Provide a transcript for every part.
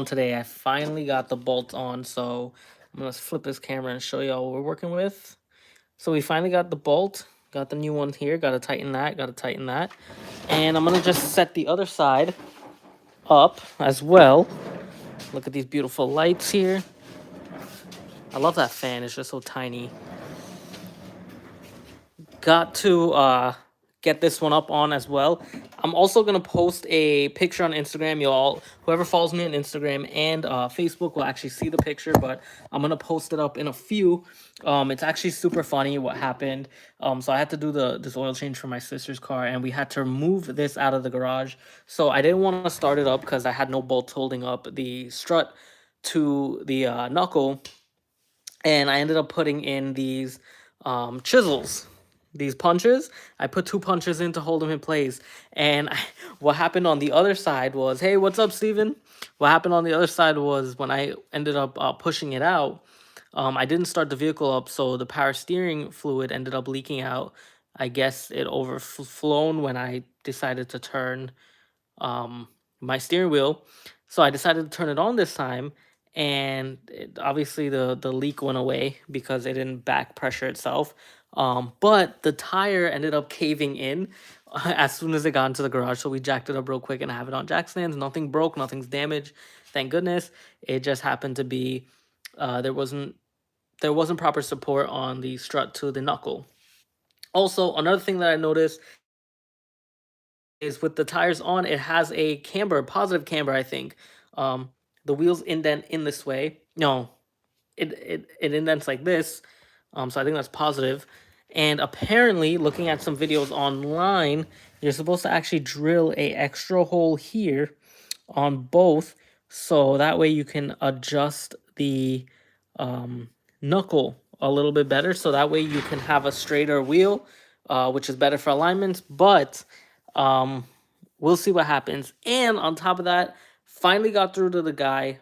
Today I finally got the bolt on, so I'm gonna flip this camera and show y'all what we're working with. So we finally got the bolt, got the new one here, gotta tighten that, and I'm gonna just set the other side up as well. Look at these beautiful lights here. I love that fan, it's just so tiny. Got to get this one up on as well. I'm also gonna post a picture on Instagram. Y'all, whoever follows me on Instagram and Facebook will actually see the picture, but I'm gonna post it up in a few. It's actually super funny what happened. So I had to do this oil change for my sister's car, and we had to remove this out of the garage. So I didn't want to start it up because I had no bolts holding up the strut to the knuckle, and I ended up putting in these chisels, these punches. I put two punches in to hold them in place. And what happened on the other side was, hey, what's up, Steven? What happened on the other side was when I ended up pushing it out, I didn't start the vehicle up, so the power steering fluid ended up leaking out. I guess it overflown when I decided to turn my steering wheel. So I decided to turn it on this time, and obviously the leak went away because it didn't back pressure itself. But the tire ended up caving in as soon as it got into the garage. So we jacked it up real quick and have it on jack stands. Nothing broke, nothing's damaged. Thank goodness. It just happened to be there wasn't proper support on the strut to the knuckle. Also, another thing that I noticed is with the tires on, it has a camber, positive camber, I think. Um, the wheels indent in this way. No, it indents like this. So I think that's positive. And apparently, looking at some videos online, you're supposed to actually drill a extra hole here on both, so that way you can adjust the knuckle a little bit better. So that way you can have a straighter wheel, which is better for alignments. But um, we'll see what happens. And on top of that, finally got through to the guy.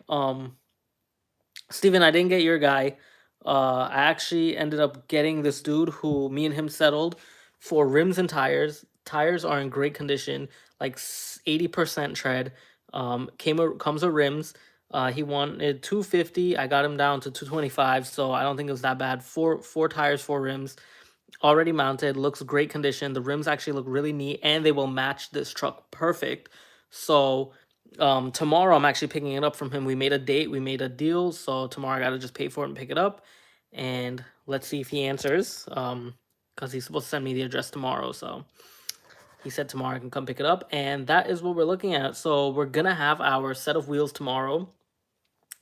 Steven, I didn't get your guy. I actually ended up getting this dude who me and him settled for rims and tires. Tires are in great condition, like 80% tread. Comes with rims. He wanted 250. I got him down to 225, so I don't think it was that bad. Four tires, four rims, already mounted. Looks great condition. The rims actually look really neat, and they will match this truck perfect. So tomorrow I'm actually picking it up from him. We made a date, we made a deal, so tomorrow I gotta just pay for it and pick it up, and let's see if he answers, because he's supposed to send me the address tomorrow. So he said tomorrow I can come pick it up, and that is what we're looking at. So we're gonna have our set of wheels tomorrow.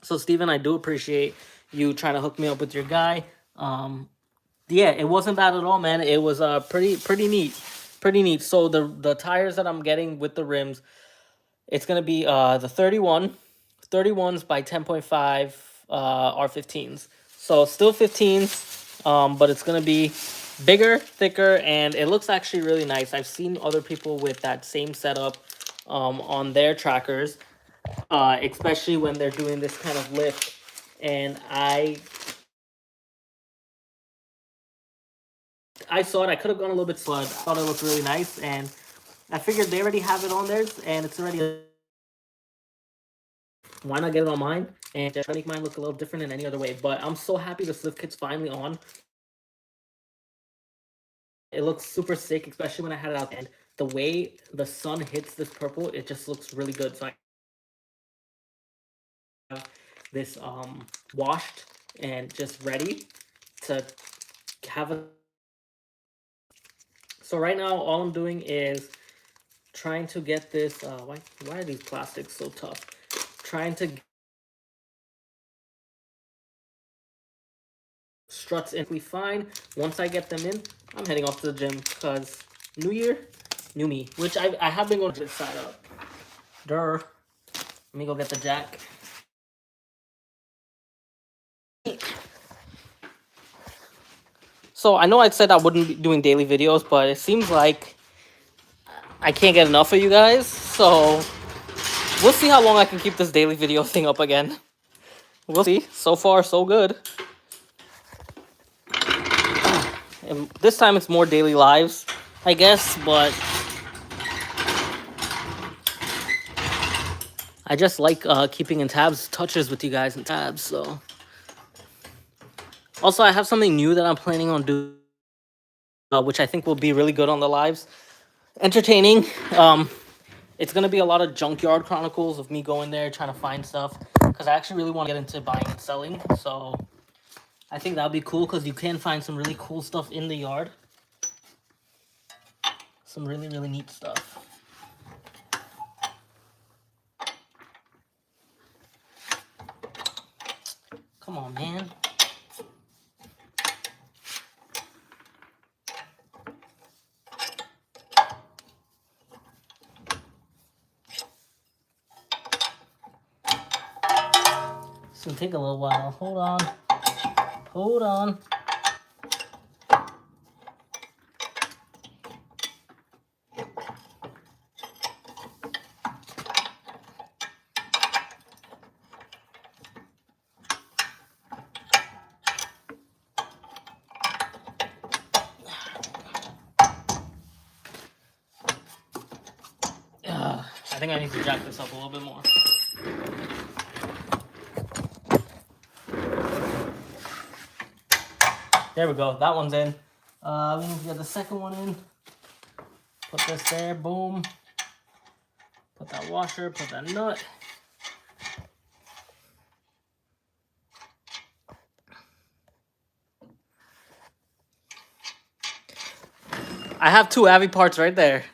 So Steven, I do appreciate you trying to hook me up with your guy. Yeah, it wasn't bad at all, man. It was pretty neat. Pretty neat. So the tires that I'm getting with the rims, it's gonna be the 31s by 10.5 R15s. So still 15s, but it's gonna be bigger, thicker, and it looks actually really nice. I've seen other people with that same setup on their trackers, especially when they're doing this kind of lift. And I saw it. I could have gone a little bit slow. I thought it looked really nice, and I figured they already have it on theirs, and it's already. Why not get it on mine and just make mine look a little different in any other way? But I'm so happy the lift kit's finally on. It looks super sick, especially when I had it out, and the way the sun hits this purple, it just looks really good. So I have this washed and just ready to have a. So right now, all I'm doing is trying to get this. Why are these plastics so tough? Trying to struts in fine. Once I get them in, I'm heading off to the gym because new year, new me. Which I have been going to this side up. Durr. Let me go get the jack. So I know I said I wouldn't be doing daily videos, but it seems like I can't get enough of you guys. So we'll see how long I can keep this daily video thing up again. We'll see. So far, so good. And this time it's more daily lives, I guess, but I just like keeping in touches with you guys in tabs. So also I have something new that I'm planning on doing, which I think will be really good on the lives. Entertaining. It's gonna be a lot of junkyard chronicles of me going there trying to find stuff, because I actually really want to get into buying and selling. So I think that'll be cool, because you can find some really cool stuff in the yard. Some really, really neat stuff. Come on, man. It's gonna take a little while. Hold on. Hold on. I think I need to jack this up a little bit more. There we go. That one's in. We need to get the second one in. Put this there. Boom. Put that washer. Put that nut. I have two Avi parts right there.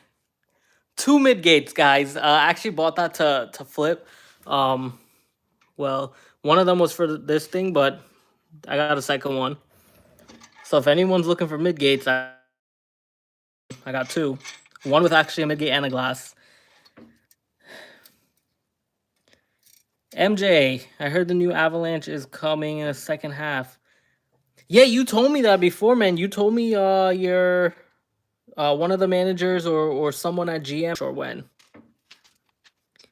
Two mid gates, guys. I actually bought that to flip. Well, one of them was for this thing, but I got a second one. So if anyone's looking for mid gates, I got two. One with actually a mid gate and a glass. MJ, I heard the new Avalanche is coming in the second half. Yeah, you told me that before, man. You told me you're one of the managers or someone at GM, or when.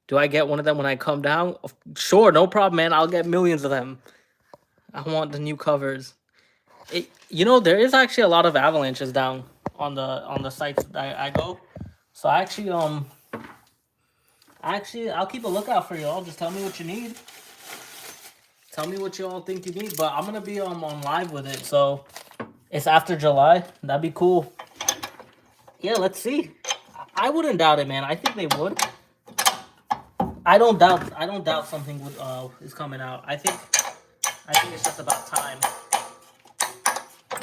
Do I get one of them when I come down? Sure, no problem, man. I'll get millions of them. I want the new covers. You know, there is actually a lot of avalanches down on the sites that I go. So I'll keep a lookout for y'all. Just tell me what you need. Tell me what y'all think you need. But I'm gonna be on live with it, so it's after July. That'd be cool. Yeah, let's see. I wouldn't doubt it, man. I think they would. I don't doubt something is coming out. I think it's just about time. There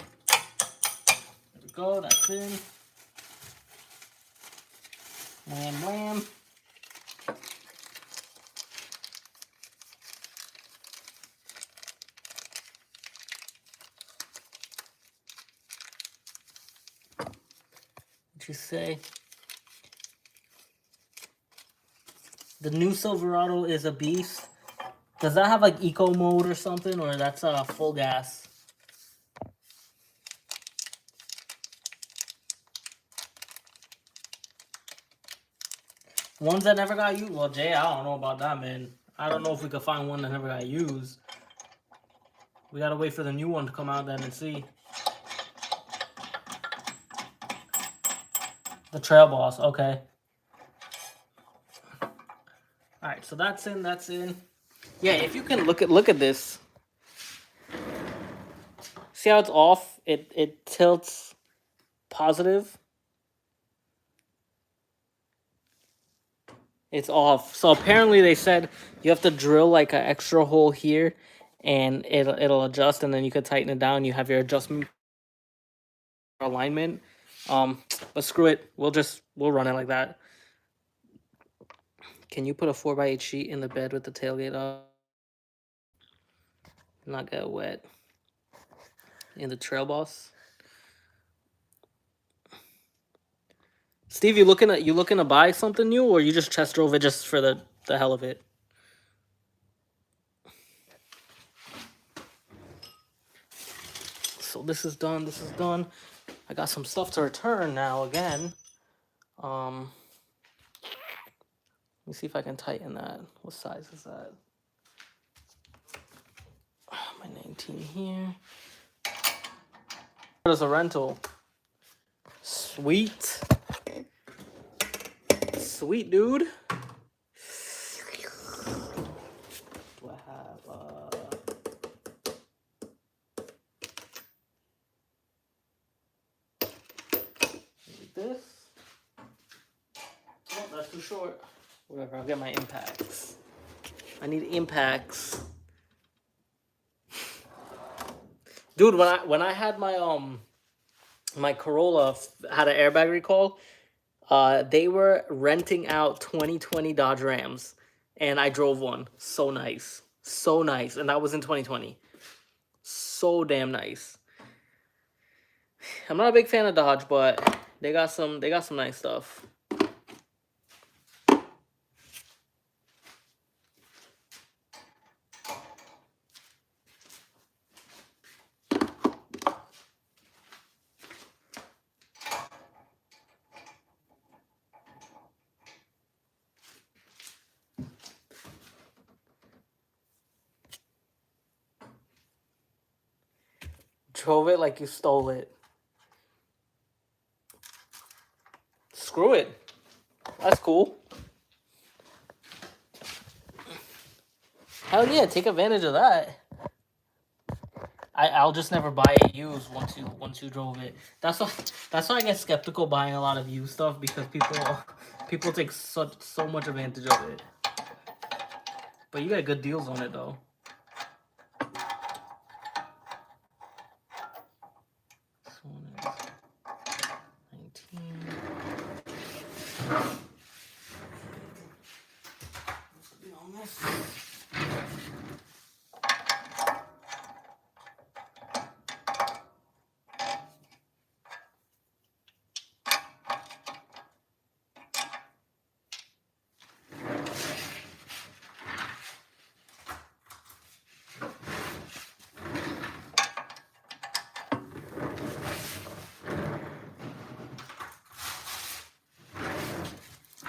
we go. That's in. Blam blam. What you say? The new Silverado is a beast. Does that have like eco mode or something, or that's full gas? Ones that never got used. Well, Jay, I don't know about that, man. I don't know if we could find one that never got used. We gotta wait for the new one to come out then and see. The Trail Boss, okay. All right, so that's in. That's in. Yeah, if you can look at this. See how it's off? It tilts positive. It's off. So apparently they said you have to drill like an extra hole here, and it'll adjust, and then you could tighten it down. You have your adjustment alignment. But screw it. We'll run it like that. Can you put a 4x8 sheet in the bed with the tailgate up? Not get wet. In the Trail Boss. Steve, you looking to buy something new, or you just test drove it just for the hell of it? So this is done. This is done. I got some stuff to return now again. Let me see if I can tighten that. What size is that? My 19 here. There's a rental. Sweet. Sweet, dude. do I have? Like this. Oh, that's too short. Whatever, I'll get my impacts. I need impacts. Dude, when I had my Corolla had an airbag recall, they were renting out 2020 Dodge Rams, and I drove one. So nice. So nice. And that was in 2020. So damn nice. I'm not a big fan of Dodge, but they got some nice stuff. Drove it like you stole it. Screw it. That's cool. Hell yeah, take advantage of that. I'll just never buy it used once you drove it. That's why I get skeptical buying a lot of used stuff, because people take so much advantage of it. But you got good deals on it though. This one is 19. Be on this.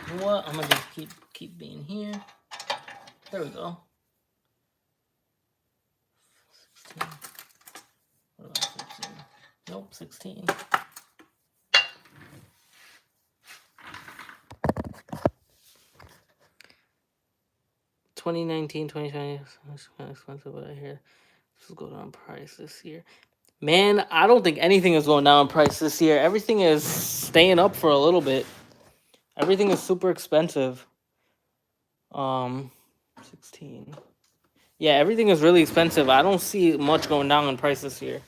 You know what? I'm gonna just keep being here. There we go. 16. What about 15? Nope, 16. $2019, 2020, it's kind of expensive, but I hear this will go down in price this year. Man, I don't think anything is going down in price this year. Everything is staying up for a little bit. Everything is super expensive. 16. Yeah, everything is really expensive. I don't see much going down in price this year.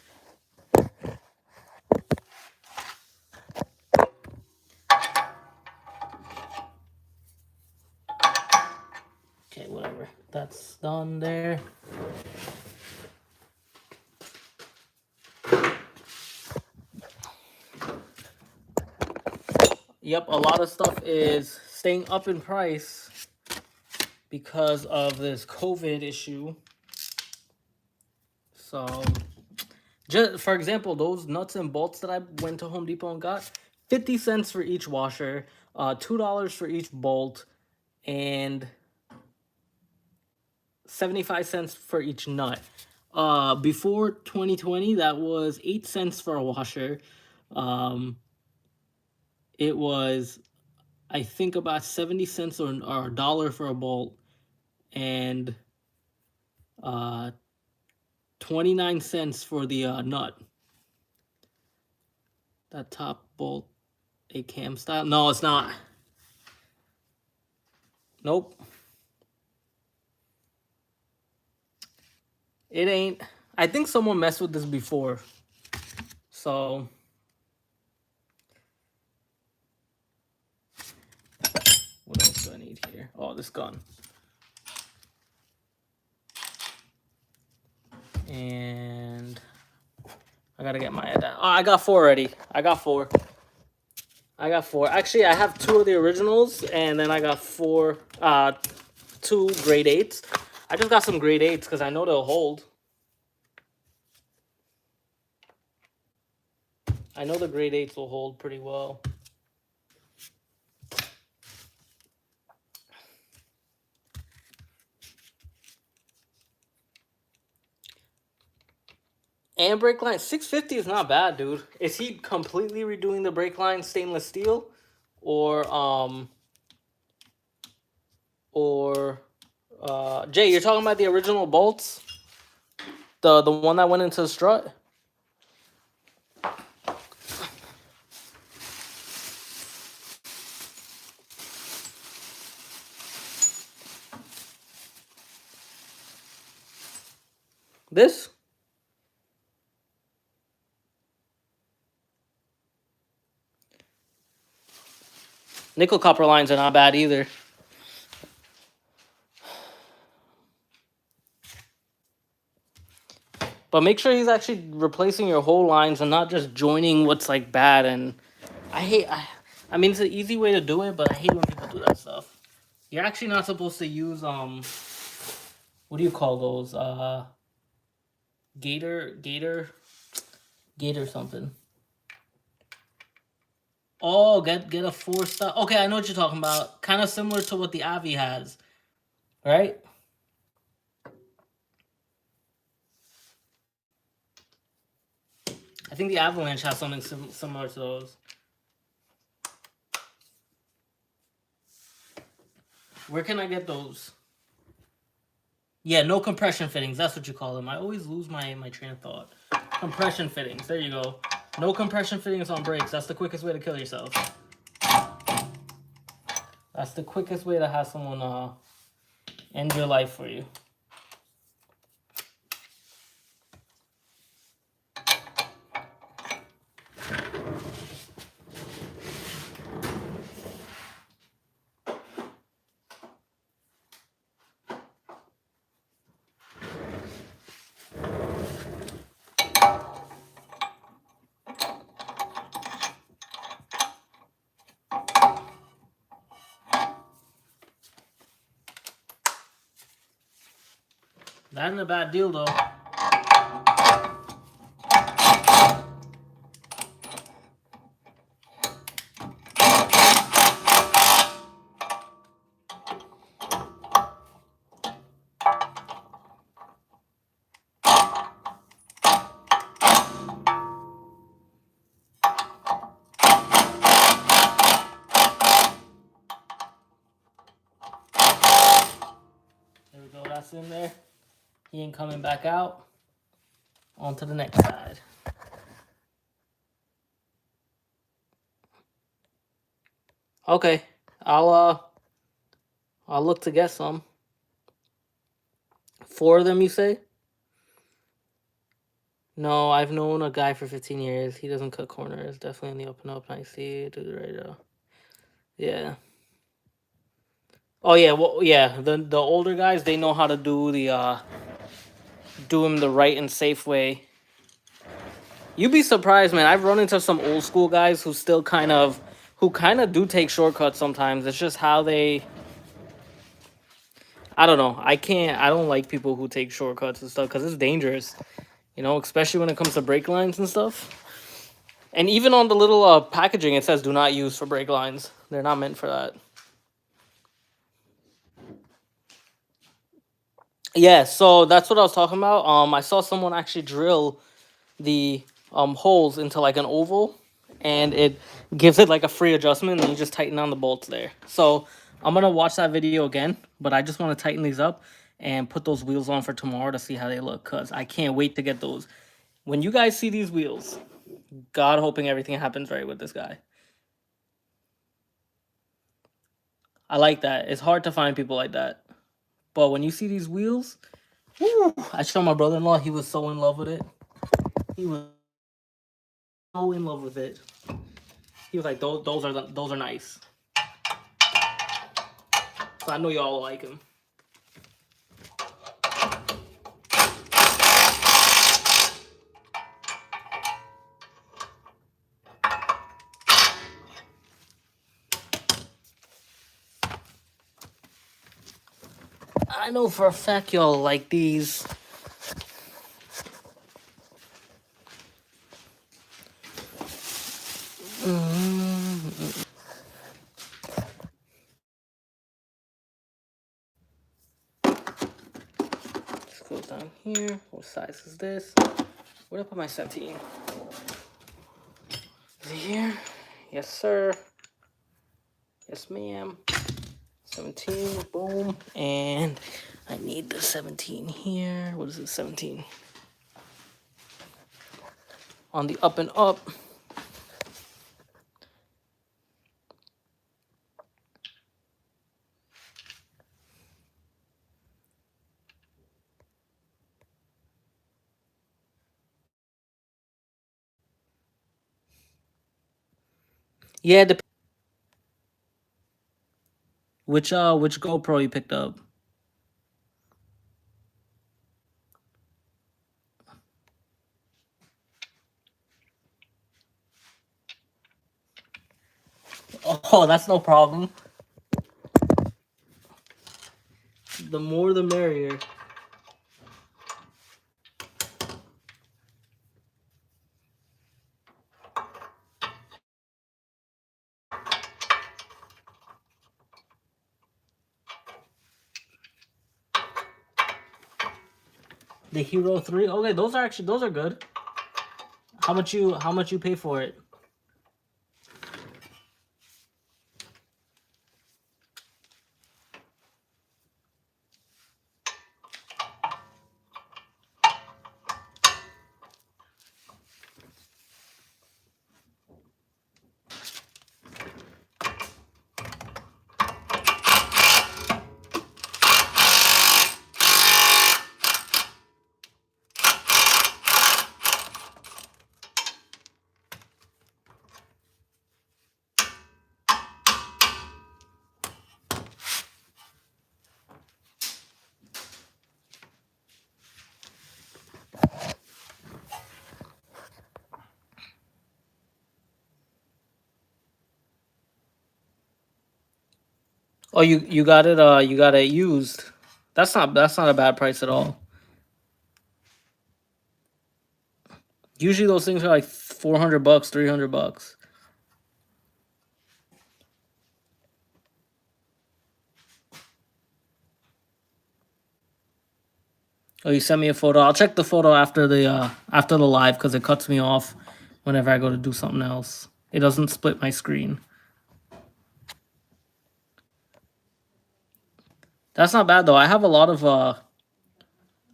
Okay, whatever. That's done there. Yep, a lot of stuff is staying up in price because of this COVID issue. So, just for example, those nuts and bolts that I went to Home Depot and got, 50 cents for each washer, $2 for each bolt, and 75 cents for each nut. Before 2020, that was 8 cents for a washer. It was, I think, about 70 cents or a dollar for a bolt, and 29 cents for the nut. That top bolt, a cam style. No, it's not. Nope. It ain't. I think someone messed with this before. So, what else do I need here? Oh, this gun. And I gotta get my... Oh, I got 4 already. I got 4. Actually, I have 2 of the originals, and then I got 2 grade 8s. I just got some grade 8s because I know they'll hold. I know the grade 8s will hold pretty well. And brake line, 650 is not bad, dude. Is he completely redoing the brake line stainless steel, or Jay, you're talking about the original bolts? The one that went into the strut? This? Nickel copper lines are not bad either. But make sure he's actually replacing your whole lines and not just joining what's like bad. And I mean, it's an easy way to do it, but I hate when people do that stuff. You're actually not supposed to use what do you call those? Gator something. Oh, get a 4-star. Okay, I know what you're talking about. Kind of similar to what the Avi has, right? I think the Avalanche has something similar to those. Where can I get those? Yeah, no compression fittings. That's what you call them. I always lose my train of thought. Compression fittings. There you go. No compression fittings on brakes. That's the quickest way to kill yourself. That's the quickest way to have someone end your life for you. That ain't a bad deal though. There we go. That's in there. He ain't coming back out. On to the next side. Okay, I'll look to get some. 4 of them, you say? No, I've known a guy for 15 years. He doesn't cut corners. Definitely in the open up. I see. Do the radio. Yeah. Oh yeah. Well, yeah. The older guys, they know how to do them the right and safe way. You'd be surprised, man. I've run into some old school guys who still kind of do take shortcuts sometimes. It's just how they. I don't know. I don't like people who take shortcuts and stuff because it's dangerous. You know, especially when it comes to brake lines and stuff. And even on the little packaging, it says "do not use for brake lines." They're not meant for that. Yeah, so that's what I was talking about. I saw someone actually drill the holes into like an oval, and it gives it like a free adjustment, and you just tighten on the bolts there. So I'm gonna watch that video again, but I just want to tighten these up and put those wheels on for tomorrow to see how they look, because I can't wait to get those. When you guys see these wheels, God hoping everything happens right with this guy. I like that. It's hard to find people like that. But when you see these wheels, woo, I showed my brother-in-law, he was so in love with it. He was so in love with it. He was like, those are nice. So I know y'all like him. I know for a fact y'all like these. This goes down here. What size is this? Where did I put my Centene? Is it here? Yes, sir. Yes, ma'am. 17, boom. And I need the 17 here. What is it? 17 on the up and up. Yeah. Which GoPro you picked up? Oh, that's no problem. The more the merrier. The Hero 3. Okay, those are good. How much you pay for it? Oh, you got it. You got it used. That's not a bad price at all. Usually those things are like $400, $300. Oh, you sent me a photo. I'll check the photo after the live because it cuts me off whenever I go to do something else. It doesn't split my screen. That's not bad though. I have a lot of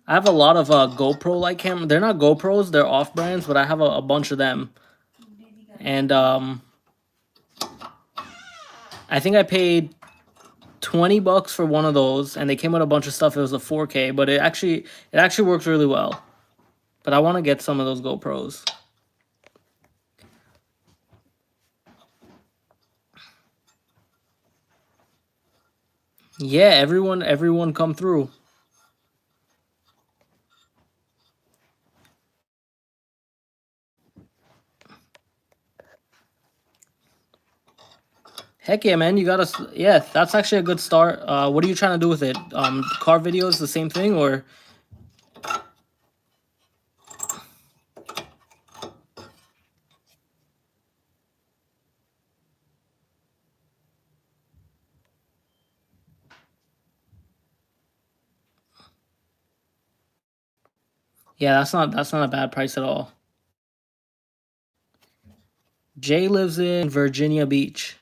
GoPro like camera. They're not GoPros, they're off brands, but I have a bunch of them. And I think I paid $20 for one of those, and they came with a bunch of stuff. It was a 4K, but it actually works really well. But I want to get some of those GoPros. Yeah, everyone come through. Heck yeah, man! You gotta, yeah. That's actually a good start. What are you trying to do with it? Car videos, the same thing, or? Yeah, that's not a bad price at all. Jay lives in Virginia Beach.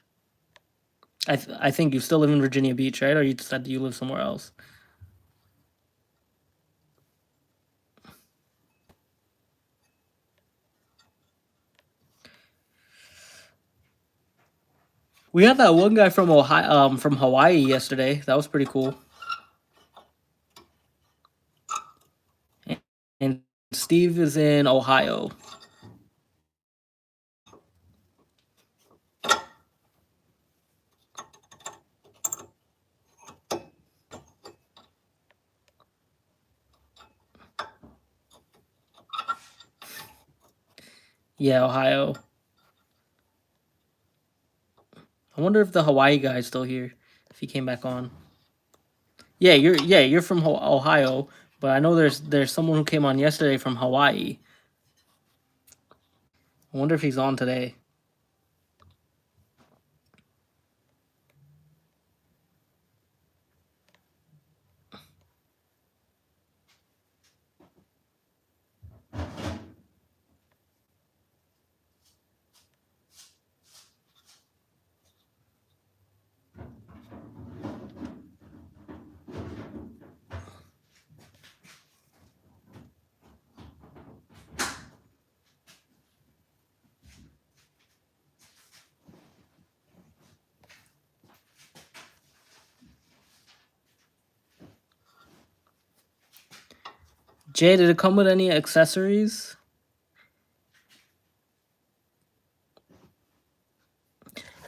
I think you still live in Virginia Beach, right? Or you said you live somewhere else? We had that one guy from from Hawaii yesterday. That was pretty cool. And Steve is in Ohio. Yeah, Ohio. I wonder if the Hawaii guy is still here. If he came back on. Yeah, you're from Ohio, but I know there's someone who came on yesterday from Hawaii. I wonder if he's on today. Jay, did it come with any accessories?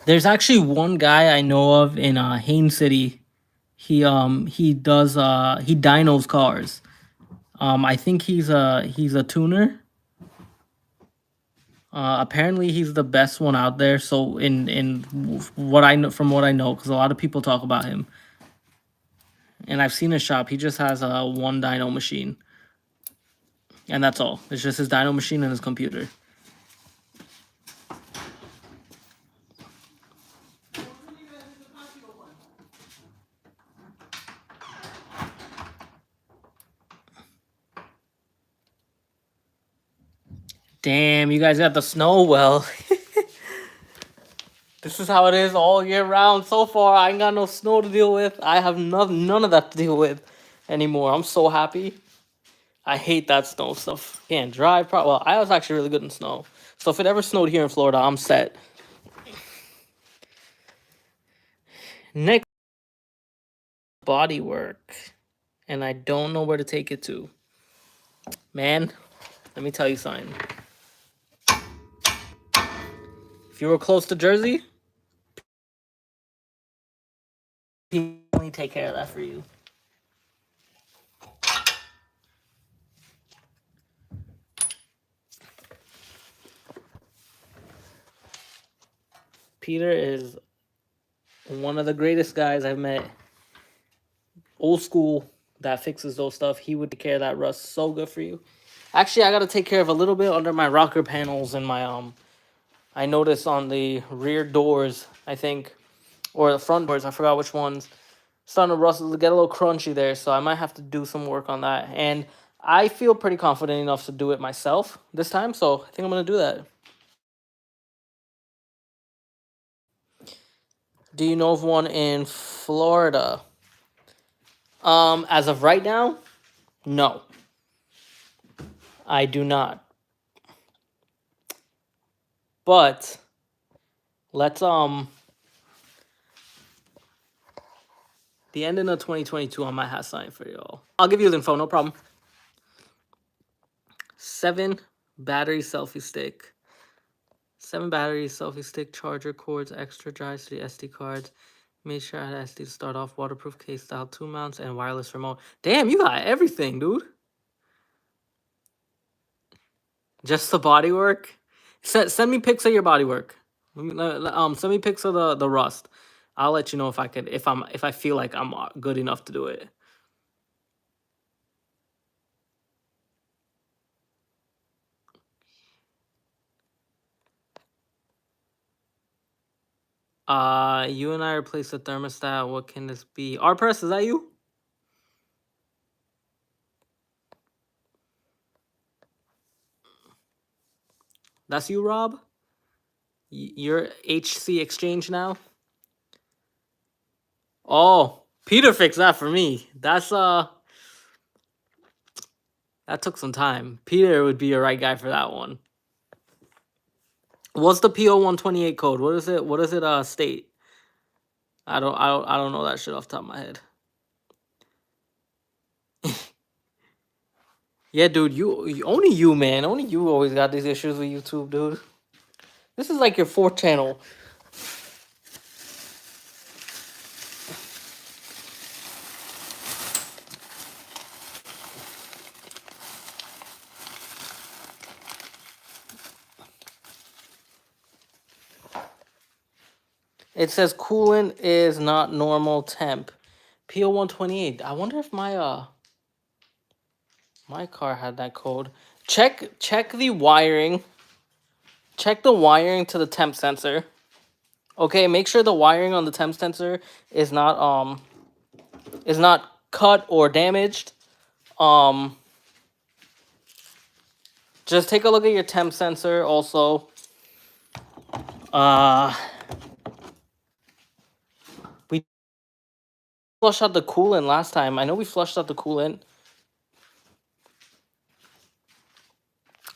There's actually one guy I know of in Haines City. He dynos cars. I think he's a tuner. Apparently he's the best one out there. So in what I know, from what I know, because a lot of people talk about him, and I've seen his shop. He just has a one dyno machine, and that's all. It's just his dyno machine and his computer. Damn, you guys got the snow well. This is how it is all year round. So far, I ain't got no snow to deal with. I have none of that to deal with anymore. I'm so happy. I hate that snow stuff. Can't drive. Well, I was actually really good in snow. So if it ever snowed here in Florida, I'm set. Next, body work. And I don't know where to take it to. Man, let me tell you something. If you were close to Jersey, he only take care of that for you. Peter is one of the greatest guys I've met. Old school that fixes those stuff. He would take care of that rust so good for you. Actually, I gotta take care of a little bit under my rocker panels and my I noticed on the rear doors, I think, or the front doors, I forgot which ones. Starting to rustle, get a little crunchy there, so I might have to do some work on that. And I feel pretty confident enough to do it myself this time, so I think I'm gonna do that. Do you know of one in Florida? As of right now, no. I do not. But let's the ending of 2022, I might have something for y'all. I'll give you the info, no problem. 7 battery selfie stick. 7 battery selfie stick, charger cords, extra drives to the SD cards. Make sure I had SD to start off, waterproof case style, 2 mounts, and wireless remote. Damn, you got everything, dude. Just the body work? Send me pics of your body work. Send me pics of the rust. I'll let you know if I could, if I feel like I'm good enough to do it. You and I replaced the thermostat. What can this be? R-Press, is that you? That's you, Rob? You're HC Exchange now? Oh, Peter fixed that for me. That's that took some time. Peter would be a right guy for that one. What's the PO 128 code? What is it? What does it state? I don't know that shit off the top of my head. Yeah, dude, only you, man. Only you always got these issues with YouTube, dude. This is like your 4th channel. It says coolant is not normal temp. PO 128. I wonder if my car had that code. Check the wiring. Check the wiring to the temp sensor. Okay, make sure the wiring on the temp sensor is not cut or damaged. Just take a look at your temp sensor also. We flushed out the coolant last time. I know we flushed out the coolant.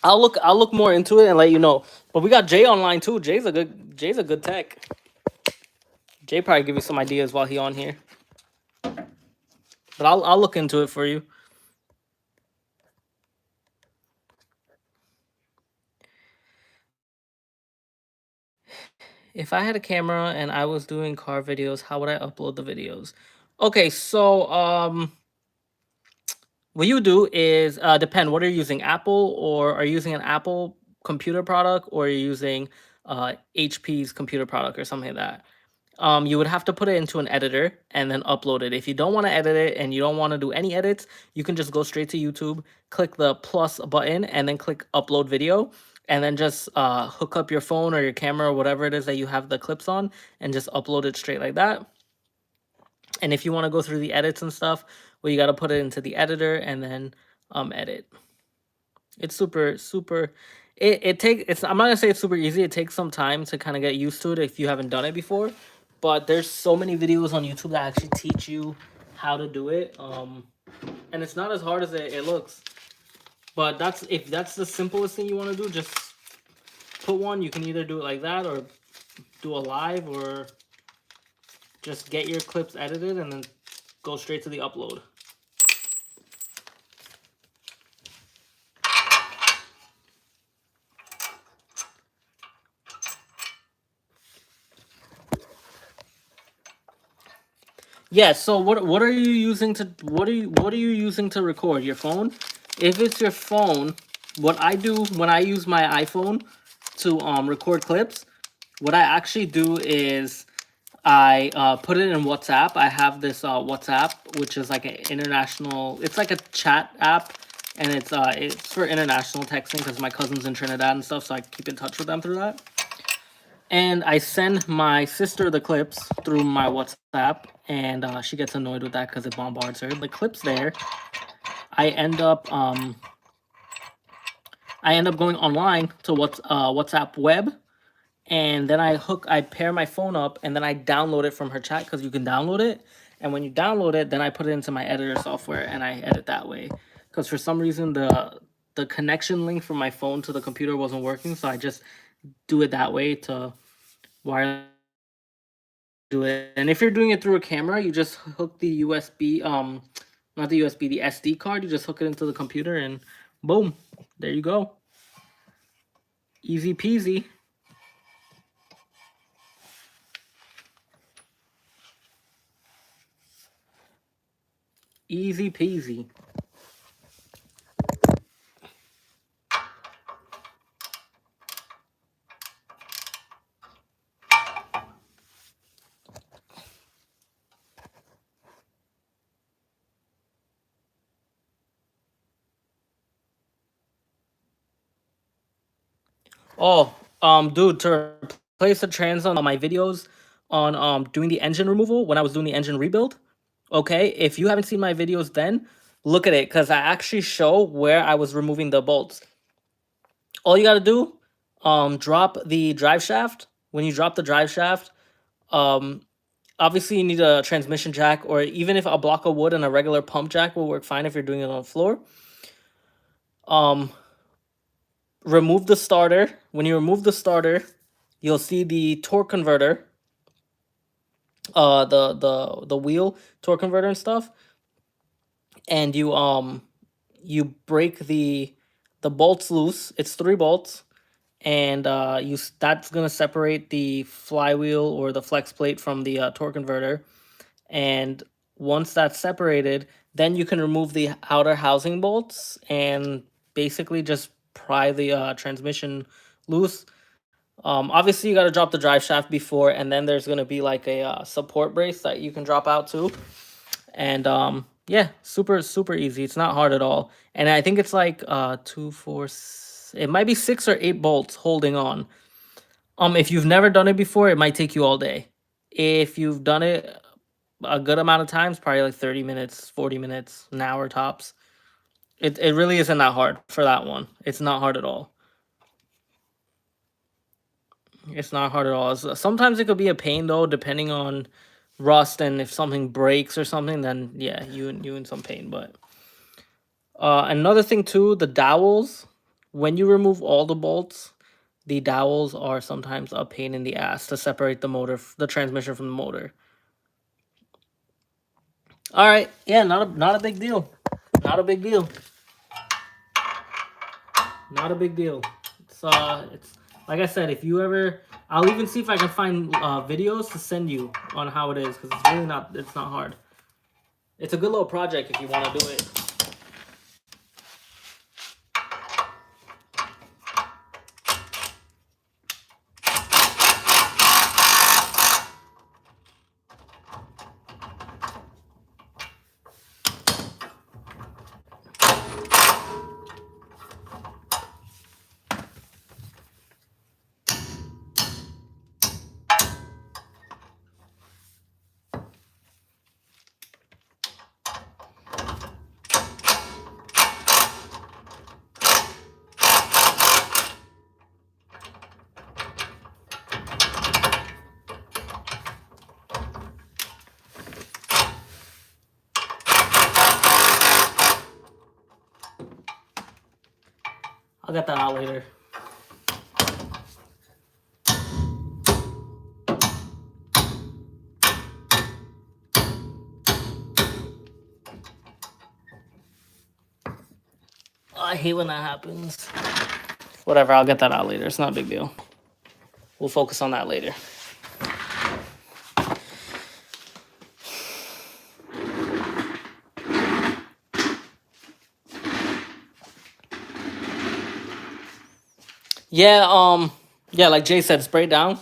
I'll look more into it and let you know. But we got Jay online too. Jay's a good tech. Jay probably give you some ideas while he on here. But I'll look into it for you. If I had a camera and I was doing car videos, how would I upload the videos? Okay, so what you do is depend. What are you using? Apple, or are you using an Apple computer product, or are you using HP's computer product or something like that? You would have to put it into an editor and then upload it. If you don't want to edit it and you don't want to do any edits, you can just go straight to YouTube, click the plus button, and then click upload video, and then just hook up your phone or your camera or whatever it is that you have the clips on, and just upload it straight like that. And if you want to go through the edits and stuff, well, you got to put it into the editor and then edit. It's super. It's I'm not gonna say it's super easy. It takes some time to kind of get used to it if you haven't done it before. But there's so many videos on YouTube that actually teach you how to do it. And it's not as hard as it looks. But if that's the simplest thing you want to do, just put one. You can either do it like that or do a live, or just get your clips edited and then go straight to the upload. Yeah, so what are you using to what are you using to record? Your phone? If it's your phone, what I do when I use my iPhone to record clips, what I actually do is I put it in WhatsApp. I have this WhatsApp, which is like an international, it's like a chat app, and it's for international texting because my cousin's in Trinidad and stuff, so I keep in touch with them through that. And I send my sister the clips through my WhatsApp, and she gets annoyed with that because it bombards her. The clips there, I end up going online to WhatsApp web, and then I pair my phone up, and then I download it from her chat because you can download it. And when you download it, then I put it into my editor software and I edit that way. Because for some reason the connection link from my phone to the computer wasn't working, so I just do it that way to wire do it. And if you're doing it through a camera, you just hook the USB, not the USB, the SD card. You just hook it into the computer, and boom, there you go. Easy peasy. Easy peasy. Oh, dude, to replace the trans on my videos on doing the engine removal when I was doing the engine rebuild. Okay, if you haven't seen my videos, then look at it because I actually show where I was removing the bolts. All you gotta do, drop the drive shaft. When you drop the drive shaft, obviously you need a transmission jack, or even if a block of wood and a regular pump jack will work fine if you're doing it on the floor. Remove the starter. When you remove the starter, you'll see the torque converter, the wheel torque converter and stuff, and you break the bolts loose. It's 3 bolts, and that's gonna separate the flywheel or the flex plate from the torque converter. And once that's separated, then you can remove the outer housing bolts and basically just pry the transmission loose. Obviously, you got to drop the drive shaft before, and then there's going to be like a support brace that you can drop out too. And yeah, super easy. It's not hard at all. And I think it's like 2, 4, it might be 6 or 8 bolts holding on. If you've never done it before, it might take you all day. If you've done it a good amount of times, probably like 30 minutes, 40 minutes, an hour tops. It really isn't that hard for that one. It's not hard at all. It's not hard at all. Sometimes it could be a pain though, depending on rust, and if something breaks or something, then yeah, you in some pain. But another thing too, the dowels. When you remove all the bolts, the dowels are sometimes a pain in the ass to separate the transmission from the motor. All right, yeah, not a big deal. Not a big deal. Not a big deal. It's Like I said, if you ever, I'll even see if I can find videos to send you on how it is, because it's really not, it's not hard. It's a good little project if you want to do it. I'll get that out later. I hate when that happens. Whatever, I'll get that out later. It's not a big deal. We'll focus on that later. Yeah, like Jay said, spray down.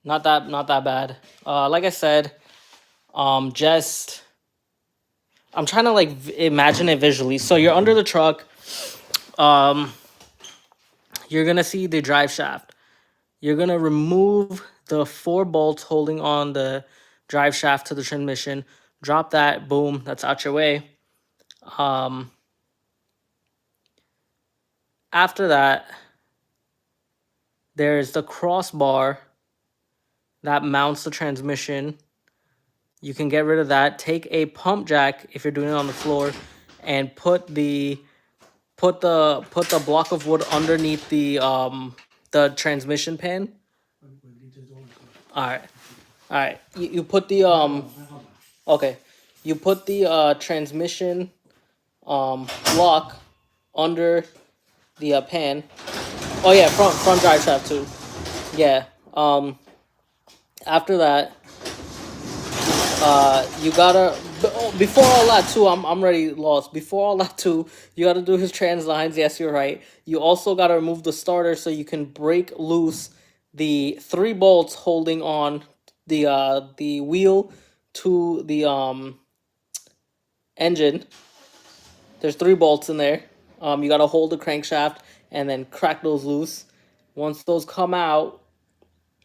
Not that bad. Like I said, just I'm trying to like imagine it visually. So you're under the truck. You're gonna see the drive shaft. You're gonna remove the 4 bolts holding on the drive shaft to the transmission. Drop that. Boom. That's out your way. After that, there's the crossbar that mounts the transmission. You can get rid of that. Take a pump jack if you're doing it on the floor, and put the block of wood underneath the transmission pan. All right. You put the okay. You put the transmission block under the pan. Oh yeah, front drive shaft too. Yeah. After that, you gotta, before all that too, I'm already lost. Before all that too, you gotta do his trans lines. Yes, you're right. You also gotta remove the starter so you can break loose the 3 bolts holding on the wheel to the engine. There's 3 bolts in there. You gotta hold the crankshaft and then crack those loose. Once those come out,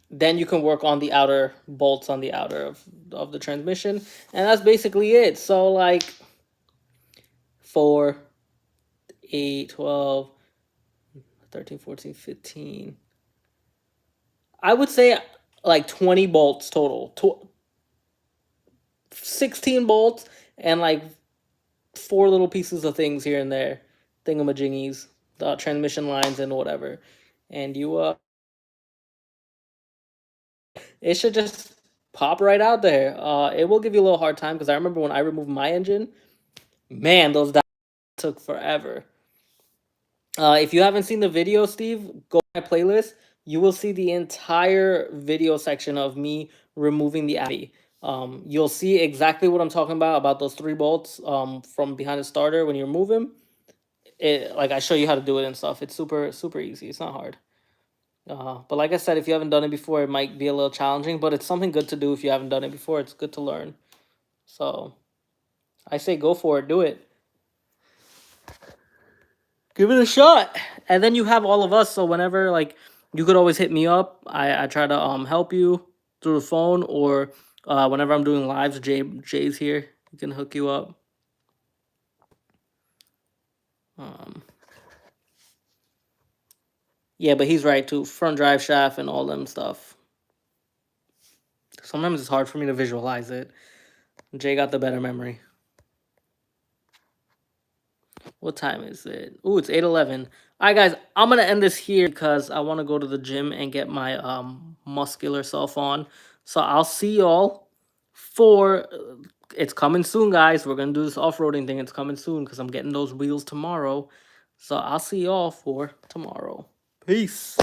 then you can work on the outer bolts on the outer of the transmission, and that's basically it. So like 4, 8, 12, 13, 14, 15, I would say like 20 bolts total. 16 bolts and like 4 little pieces of things here and there, thingamajiggies, the transmission lines and whatever, and you it should just pop right out there. It will give you a little hard time because I remember when I removed my engine, man, those took forever. If you haven't seen the video, Steve, go to my playlist. You will see the entire video section of me removing the Abbey. You'll see exactly what I'm talking about those 3 bolts from behind the starter when you remove them. Like I show you how to do it and stuff. It's super easy. It's not hard. But like I said, if you haven't done it before, it might be a little challenging, but it's something good to do if you haven't done it before. It's good to learn. So I say go for it. Do it. Give it a shot. And then you have all of us. So whenever, like, you could always hit me up. I try to help you through the phone, or whenever I'm doing lives, Jay's here. He can hook you up. Yeah, but he's right too. Front drive shaft and all them stuff. Sometimes it's hard for me to visualize it. Jay got the better memory. What time is it? Ooh, it's 8:11. All right, guys, I'm gonna end this here because I want to go to the gym and get my muscular self on. So I'll see y'all for. It's coming soon, guys. We're gonna do this off-roading thing. It's coming soon because I'm getting those wheels tomorrow. So I'll see y'all for tomorrow. Peace.